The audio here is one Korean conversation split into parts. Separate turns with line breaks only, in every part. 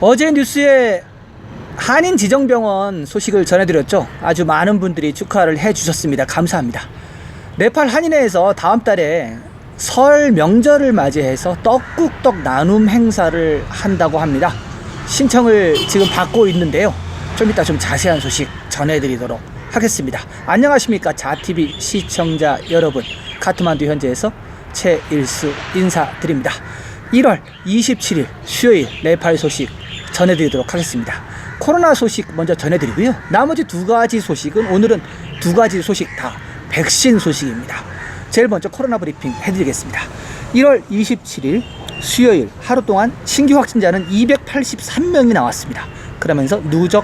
어제 뉴스에 한인 지정병원 소식을 전해드렸죠. 아주 많은 분들이 축하를 해주셨습니다. 감사합니다. 네팔 한인회에서 다음 달에 설 명절을 맞이해서 떡국떡 나눔 행사를 한다고 합니다. 신청을 지금 받고 있는데요. 좀 이따 좀 자세한 소식 전해드리도록 하겠습니다. 안녕하십니까 자TV 시청자 여러분, 카트만두 현지에서 최일수 인사드립니다. 1월 27일 수요일 네팔 소식 전해드리도록 하겠습니다. 코로나 소식 먼저 전해드리고요. 나머지 두 가지 소식은, 오늘은 두 가지 소식 다 백신 소식입니다. 제일 먼저 코로나 브리핑 해드리겠습니다. 1월 27일 수요일 하루 동안 신규 확진자는 283명이 나왔습니다. 그러면서 누적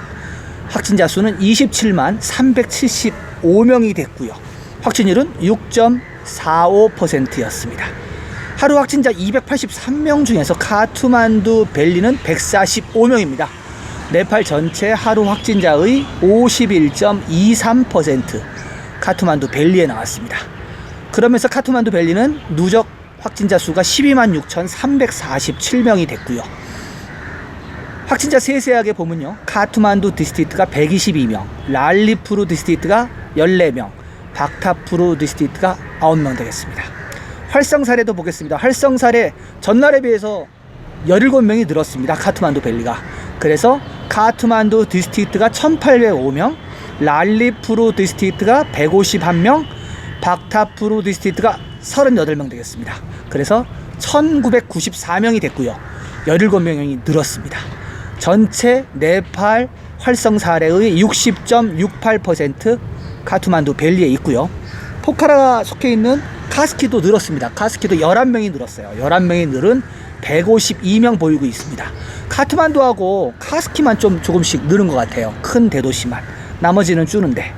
확진자 수는 27만 375명이 됐고요. 확진율은 6.45%였습니다. 하루 확진자 283명 중에서 카트만두 벨리는 145명입니다. 네팔 전체 하루 확진자의 51.23% 카트만두 벨리에 나왔습니다. 그러면서 카트만두 벨리는 누적 확진자 수가 12만 6,347명이 됐고요. 확진자 세세하게 보면요, 카트만두 디스트릭트가 122명, 랄리푸르 디스트릭트가 14명, 박타푸르 디스트릭트가 9명 되겠습니다. 활성 사례도 보겠습니다. 활성 사례 전날에 비해서 17명이 늘었습니다. 카트만두 벨리가. 그래서 카트만두 디스트릭트가 1805명, 랄리푸르 디스트릭트가 151명, 박타푸르 디스트릭트가 38명 되겠습니다. 그래서 1994명이 됐고요. 17명이 늘었습니다. 전체 네팔 활성 사례의 60.68% 카트만두 벨리에 있고요. 포카라가 속해 있는 카스키도 늘었습니다. 카스키도 11명이 늘었어요. 11명이 늘은 152명 보이고 있습니다. 카트만두하고 카스키만 좀 조금씩 늘은 것 같아요. 큰 대도시만. 나머지는 줄는데.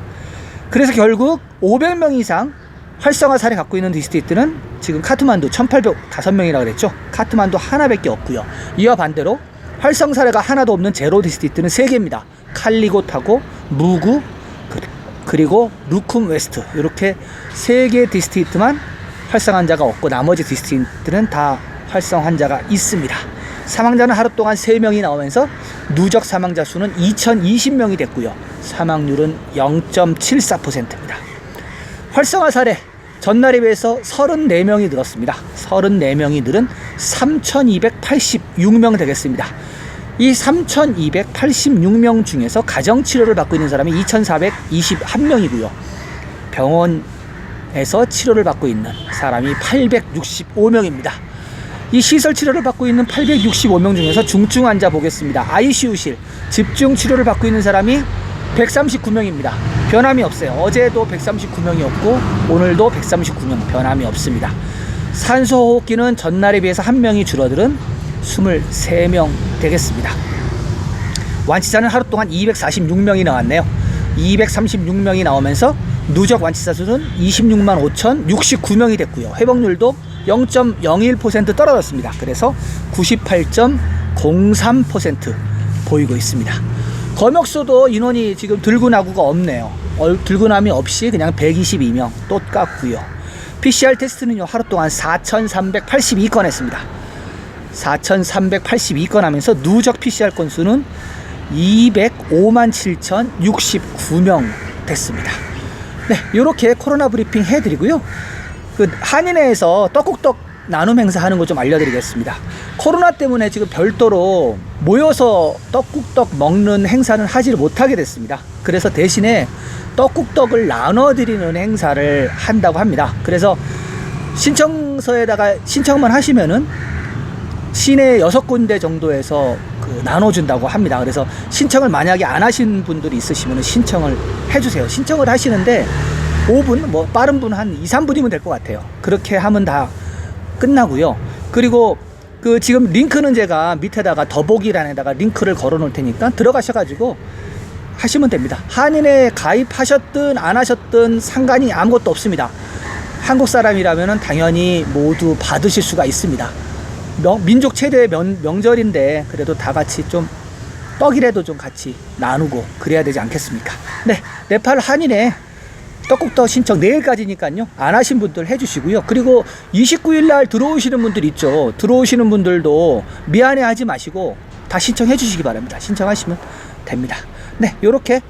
그래서 결국 500명 이상 활성화 사례 갖고 있는 디스트릭트는 지금 카트만두 1805명이라고 그랬죠. 카트만두 하나밖에 없고요. 이와 반대로 활성 사례가 하나도 없는 제로 디스트릭트는 3개입니다. 칼리고타고 무구 그리고 루쿰 웨스트, 이렇게 3개 디스트릭트만 활성 환자가 없고 나머지 디스트릭트는 다 활성 환자가 있습니다. 사망자는 하루 동안 3명이 나오면서 누적 사망자 수는 2020명이 됐고요. 사망률은 0.74%입니다. 활성화 사례 전날에 비해서 34명이 늘었습니다. 34명이 늘은 3,286명 되겠습니다. 이 3,286명 중에서 가정치료를 받고 있는 사람이 2,421명이고요. 병원에서 치료를 받고 있는 사람이 865명입니다. 이 시설 치료를 받고 있는 865명 중에서 중증 환자 보겠습니다. ICU실 집중 치료를 받고 있는 사람이 139명입니다. 변함이 없어요. 어제도 139명이었고 오늘도 139명, 변함이 없습니다. 산소호흡기는 전날에 비해서 1명이 줄어들은 23명 되겠습니다. 완치자는 하루 동안 246명이 나왔네요. 236명이 나오면서 누적 완치자 수는 26만 5,069명이 됐고요. 회복률도 0.01% 떨어졌습니다. 그래서 98.03% 보이고 있습니다. 검역소도 인원이 지금 들고나구가 없네요. 들고남이 없이 그냥 122명 똑같고요. PCR 테스트는요, 하루 동안 4,382건 했습니다. 4,382건 하면서 누적 PCR 건수는 205만 7,069명 됐습니다. 네, 이렇게 코로나 브리핑 해드리고요. 그 한인회에서 떡국떡 나눔 행사 하는 거 좀 알려드리겠습니다. 코로나 때문에 지금 별도로 모여서 떡국떡 먹는 행사는 하지를 못하게 됐습니다. 그래서 대신에 떡국떡을 나눠드리는 행사를 한다고 합니다. 그래서 신청서에다가 신청만 하시면은 시내 6군데 정도에서 나눠준다고 합니다. 그래서 신청을 만약에 안 하신 분들이 있으시면 신청을 해주세요. 신청을 하시는데 5분, 뭐 빠른 분 한 2, 3분이면 될 것 같아요. 그렇게 하면 다 끝나고요. 그리고 지금 링크는 제가 밑에다가 더보기란에다가 링크를 걸어 놓을 테니까 들어가셔가지고 하시면 됩니다. 한인회 가입하셨든 안 하셨든 상관이 아무것도 없습니다. 한국 사람이라면 당연히 모두 받으실 수가 있습니다. 민족 최대의 명절인데 그래도 다 같이 좀 떡이라도 좀 같이 나누고 그래야 되지 않겠습니까? 네, 네팔 한인회 떡국떡 신청 내일까지니까요. 안 하신 분들 해주시고요. 그리고 29일 날 들어오시는 분들 있죠. 들어오시는 분들도 미안해 하지 마시고 다 신청해 주시기 바랍니다. 신청하시면 됩니다. 네, 요렇게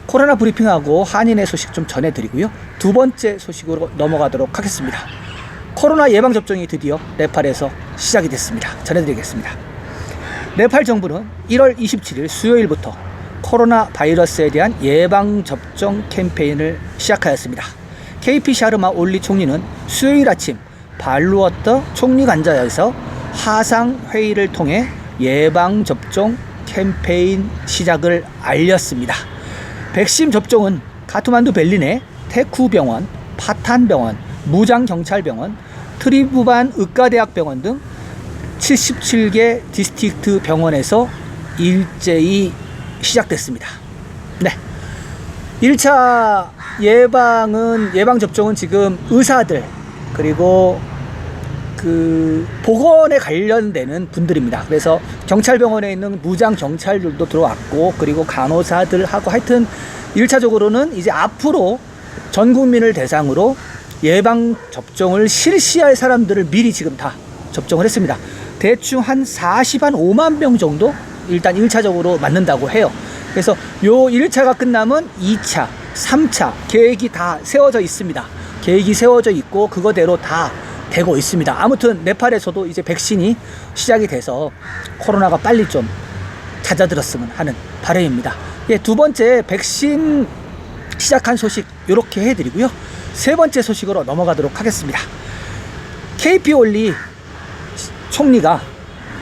코로나 브리핑하고 한인의 소식 좀 전해드리고요. 두 번째 소식으로 넘어가도록 하겠습니다. 코로나 예방접종이 드디어 네팔에서 시작이 됐습니다. 전해드리겠습니다. 네팔 정부는 1월 27일 수요일부터 코로나 바이러스에 대한 예방접종 캠페인을 시작하였습니다. KP 샤르마 올리 총리는 수요일 아침 발루어터 총리관저에서 화상회의를 통해 예방접종 캠페인 시작을 알렸습니다. 백신 접종은 카트만두 벨린의 테쿠병원, 파탄병원, 무장경찰병원, 트리부반 의과대학병원 등 77개 디스트릭트 병원에서 일제히 시작됐습니다. 네, 1차 예방접종은 지금 의사들 그리고 그 보건에 관련되는 분들입니다. 그래서 경찰병원에 있는 무장 경찰들도 들어왔고, 그리고 간호사들하고, 하여튼 1차적으로는 이제 앞으로 전 국민을 대상으로 예방 접종을 실시할 사람들을 미리 지금 다 접종을 했습니다. 대충 한 5만 명 정도 일단 1차적으로 맞는다고 해요. 그래서 요 1차가 끝나면 2차, 3차 계획이 다 세워져 있습니다. 계획이 세워져 있고 그거대로 다 되고 있습니다. 아무튼 네팔에서도 이제 백신이 시작이 돼서 코로나가 빨리 좀 잦아들었으면 하는 바람입니다. 예, 두 번째 백신 시작한 소식 이렇게 해드리고요. 세 번째 소식으로 넘어가도록 하겠습니다. KP 올리 총리가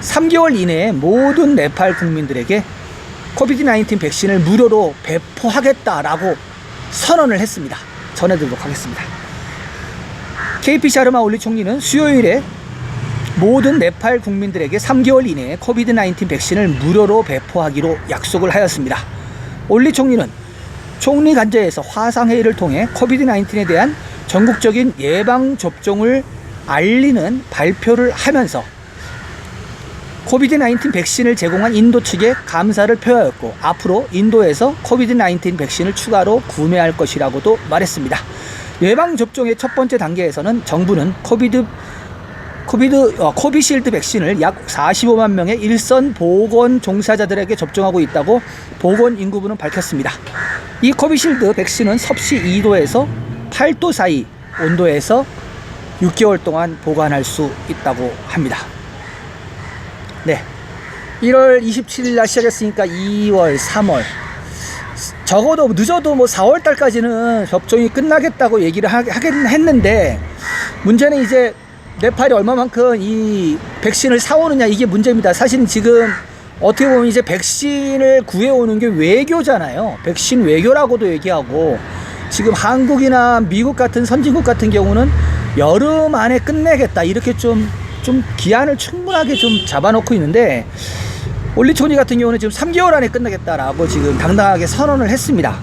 3개월 이내에 모든 네팔 국민들에게 코비드-19 백신을 무료로 배포하겠다라고 선언을 했습니다. 전해드리도록 하겠습니다. KP 샤르마 올리 총리는 수요일에 모든 네팔 국민들에게 3개월 이내에 코비드-19 백신을 무료로 배포하기로 약속을 하였습니다. 올리 총리는 총리 관저에서 화상회의를 통해 코비드-19에 대한 전국적인 예방접종을 알리는 발표를 하면서 코비드-19 백신을 제공한 인도 측에 감사를 표하였고, 앞으로 인도에서 코비드-19 백신을 추가로 구매할 것이라고도 말했습니다. 예방접종의 첫 번째 단계에서는 정부는 코비실드 백신을 약 45만 명의 일선 보건 종사자들에게 접종하고 있다고 보건인구부는 밝혔습니다. 이 코비실드 백신은 섭씨 2도에서 8도 사이 온도에서 6개월 동안 보관할 수 있다고 합니다. 네, 1월 27일 날 시작했으니까 2월, 3월, 적어도 늦어도 뭐 4월 달까지는 접종이 끝나겠다고 얘기를 하긴 했는데, 문제는 이제 네팔이 얼마만큼 이 백신을 사오느냐, 이게 문제입니다. 사실은 지금 어떻게 보면 이제 백신을 구해오는 게 외교잖아요. 백신 외교라고도 얘기하고, 지금 한국이나 미국 같은 선진국 같은 경우는 여름 안에 끝내겠다 이렇게 좀 기한을 충분하게 좀 잡아놓고 있는데, 올리 총리 같은 경우는 지금 3개월 안에 끝나겠다라고 지금 당당하게 선언을 했습니다.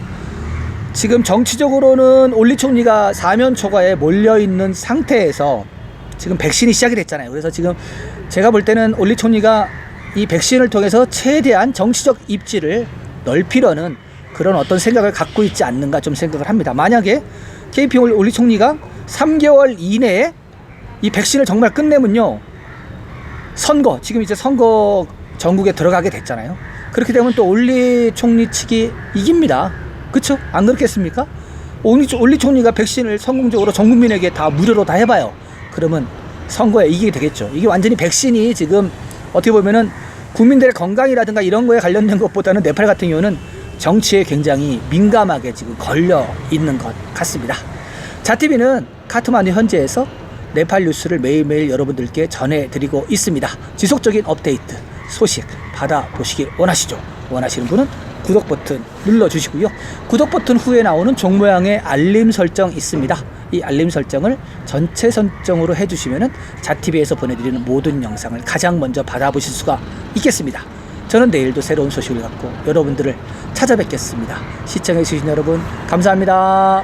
지금 정치적으로는 올리 총리가 사면 초과에 몰려있는 상태에서 지금 백신이 시작이 됐잖아요. 그래서 지금 제가 볼 때는 올리 총리가 이 백신을 통해서 최대한 정치적 입지를 넓히려는 그런 어떤 생각을 갖고 있지 않는가 좀 생각을 합니다. 만약에 KP 올리 총리가 3개월 이내에 이 백신을 정말 끝내면요, 선거, 지금 이제 선거 전국에 들어가게 됐잖아요. 그렇게 되면 또 올리 총리 측이 이깁니다. 그쵸? 안 그렇겠습니까? 올리 총리가 백신을 성공적으로 전 국민에게 다 무료로 다 해봐요. 그러면 선거에 이기게 되겠죠. 이게 완전히 백신이 지금 어떻게 보면은 국민들의 건강이라든가 이런 거에 관련된 것보다는 네팔 같은 경우는 정치에 굉장히 민감하게 지금 걸려 있는 것 같습니다. 자TV는 카트만두 현지에서 네팔 뉴스를 매일매일 여러분들께 전해드리고 있습니다. 지속적인 업데이트, 소식 받아보시길 원하시죠? 원하시는 분은 구독 버튼 눌러주시고요. 구독 버튼 후에 나오는 종 모양의 알림 설정 있습니다. 이 알림 설정을 전체 설정으로 해주시면 자TV에서 보내드리는 모든 영상을 가장 먼저 받아보실 수가 있겠습니다. 저는 내일도 새로운 소식을 갖고 여러분들을 찾아뵙겠습니다. 시청해주신 여러분 감사합니다.